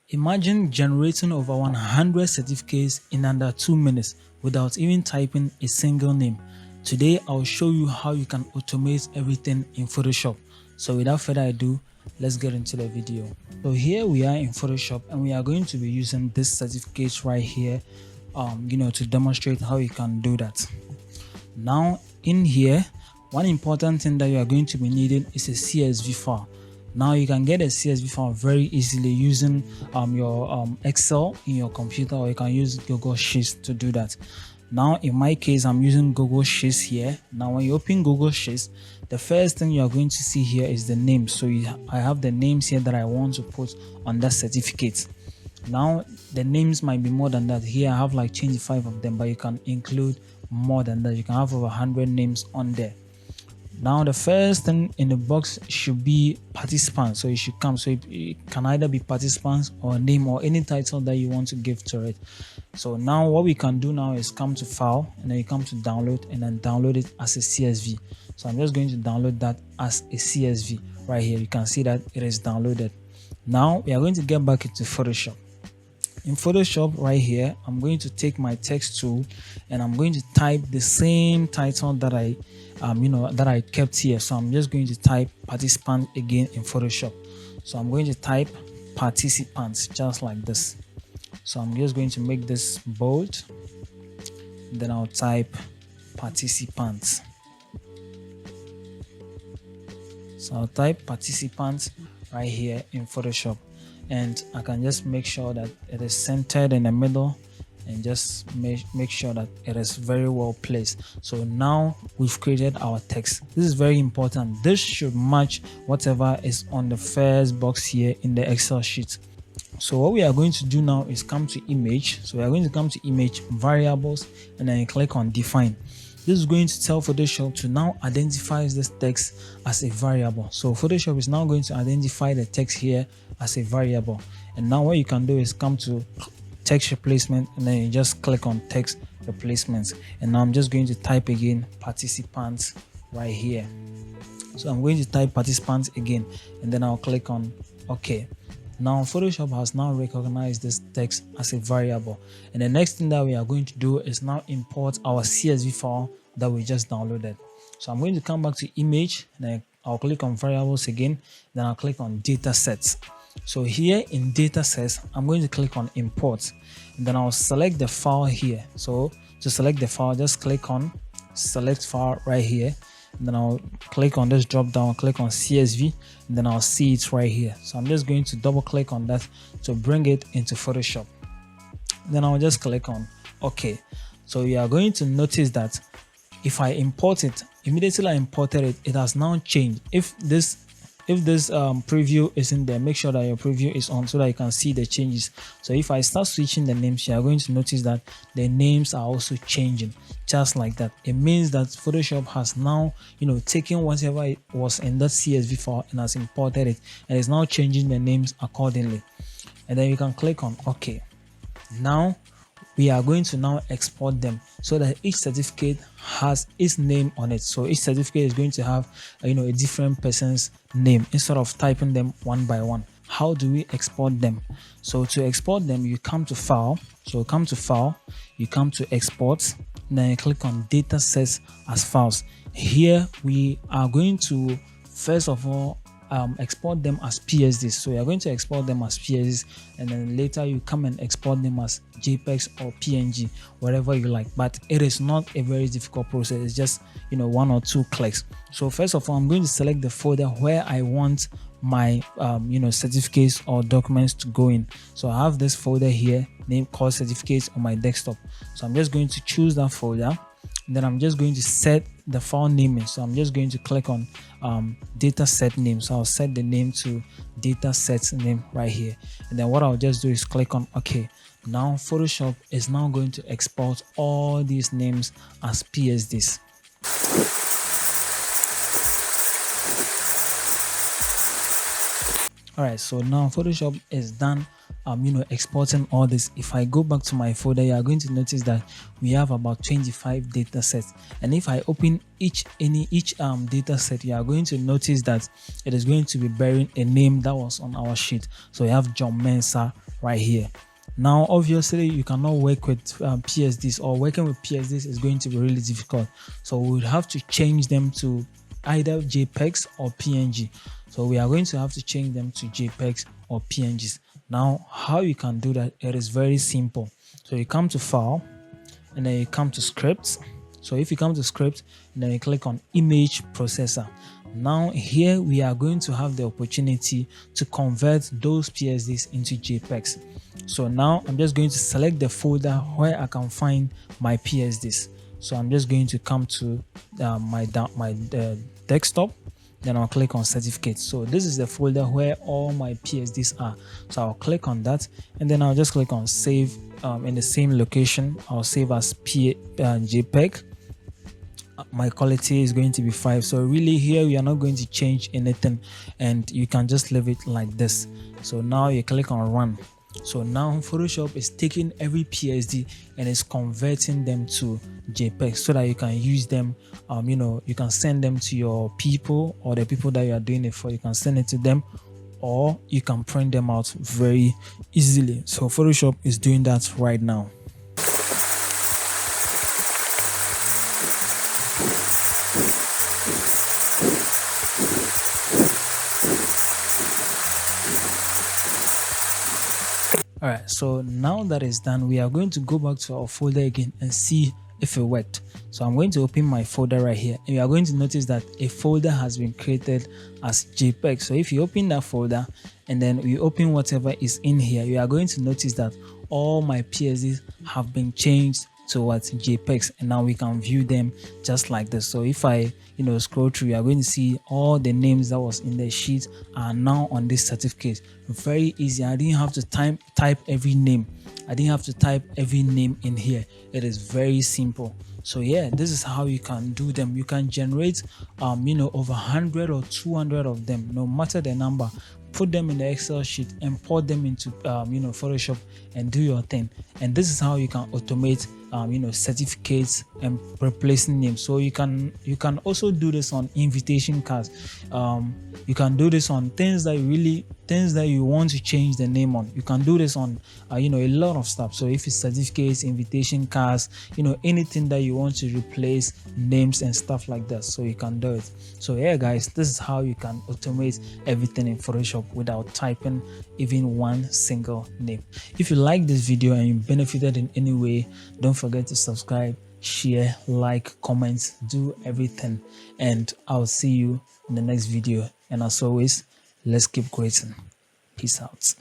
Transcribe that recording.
Imagine generating over 100 certificates in under 2 minutes without even typing a single name. Today, I'll show you how you can automate everything in Photoshop. So without further ado, let's get into the video. So here we are in Photoshop and we are going to be using this certificate right here, to demonstrate how you can do that. Now in here, one important thing that you are going to be needing is a CSV file. Now you can get a CSV file very easily using your Excel in your computer, or you can use Google Sheets to do that. Now in my case, I'm using Google Sheets here. Now when you open Google Sheets, the first thing you are going to see here is the name. So I have the names here that I want to put on that certificate. Now the names might be more than that. Here I have like 25 of them, but you can include more than that. You can have over 100 names on there. Now the first thing in the box should be participants, so it should come. So it can either be participants or name or any title that you want to give to it. So now what we can do now is come to file, and then you come to download, and then download it as a CSV. So I'm just going to download that as a CSV right here. You can see that it is downloaded. Now we are going to get back into Photoshop. In Photoshop right here, I'm going to take my text tool and I'm going to type the same title that I kept here. So I'm just going to type participant again in Photoshop. So I'm going to type participants just like this. So I'm just going to make this bold. Then I'll type participants. So I'll type participants right here in Photoshop. And I can just make sure that it is centered in the middle and just make sure that it is very well placed. So now we've created our text. This is very important. This should match whatever is on the first box here in the Excel sheet. So what we are going to do now is come to image. So we are going to come to image, variables, and then click on define. This is going to tell Photoshop to now identify this text as a variable. So Photoshop is now going to identify the text here as a variable. And now what you can do is come to text replacement, and then you just click on text replacements. And now I'm just going to type again participants right here. So I'm going to type participants again, and then I'll click on OK. Now Photoshop has now recognized this text as a variable, and the next thing that we are going to do is now import our CSV file that we just downloaded. So I'm going to come back to image, and then I'll click on variables again, then I'll click on datasets. So here in datasets, I'm going to click on import, and then I'll select the file here. So to select the file, just click on select file right here. And then I'll click on this drop down, click on CSV, and then I'll see it right here. So I'm just going to double click on that to bring it into Photoshop. Then I'll just click on OK. So you are going to notice that if I import it, immediately I imported it, it has now changed. If this preview is in there, make sure that your preview is on so that you can see the changes. So if I start switching the names, you are going to notice that the names are also changing just like that. It means that Photoshop has now taken whatever it was in that CSV file and has imported it, and is now changing the names accordingly. And then you can click on OK. Now we are going to now export them so that each certificate has its name on it. So each certificate is going to have a different person's name instead of typing them one by one. How do we export them? So to export them, you come to file. So come to file, you come to export, then you click on datasets as files. Here we are going to first of all export them as PSDs. So you are going to export them as PSDs, and then later you come and export them as JPEGs or PNG, whatever you like. But it is not a very difficult process. It's just one or two clicks. So first of all, I'm going to select the folder where I want my certificates or documents to go in. So I have this folder here named called certificates on my desktop. So I'm just going to choose that folder. Then I'm just going to set the file name in. So I'm just going to click on dataset name. So I'll set the name to datasets name right here. And then what I'll just do is click on OK. Now Photoshop is now going to export all these names as PSDs. Alright, so now Photoshop is done exporting all this. If I go back to my folder, you are going to notice that we have about 25 data sets, and if I open each data set, you are going to notice that it is going to be bearing a name that was on our sheet. So we have John Mensah right here. Now obviously you cannot work with PSDs, or working with PSDs is going to be really difficult, so we would have to change them to either JPEGs or PNG. So we are going to have to change them to JPEGs or PNGs. Now how you can do that, it is very simple. So you come to file, and then you come to scripts. So if you come to script, then you click on image processor. Now here we are going to have the opportunity to convert those PSDs into JPEGs. So now I'm just going to select the folder where I can find my PSDs. So I'm just going to come to my desktop, then I'll click on certificates. So this is the folder where all my PSDs are. So I'll click on that, and then I'll just click on save in the same location. I'll save as JPEG. My quality is going to be 5. So really here we are not going to change anything, and you can just leave it like this. So now you click on run. So now Photoshop is taking every PSD and is converting them to JPEG so that you can use them. You can send them to your people, or the people that you are doing it for. You can send it to them, or you can print them out very easily. So Photoshop is doing that right now. All right, so now that is done, we are going to go back to our folder again and see if it worked. So I'm going to open my folder right here, and you are going to notice that a folder has been created as JPEG. So if you open that folder and then we open whatever is in here, you are going to notice that all my PSDs have been changed to what JPEGs, and now we can view them just like this. So if I scroll through, you are going to see all the names that was in the sheet are now on this certificate. Very easy. I didn't have to type every name. I didn't have to type every name in here. It is very simple. So yeah, this is how you can do them. You can generate over 100 or 200 of them, no matter the number. Put them in the Excel sheet, import them into Photoshop, and do your thing. And this is how you can automate certificates and replacing names. So you can also do this on invitation cards. You can do this on things that you want to change the name on. You can do this on a lot of stuff. So if it's certificates, invitation cards, anything that you want to replace names and stuff like that, so you can do it. So yeah guys, this is how you can automate everything in Photoshop without typing even one single name. If you like this video and you benefited in any way, don't forget to subscribe, share, like, comment, do everything, and I'll see you in the next video. And as always, let's keep creating. Peace out.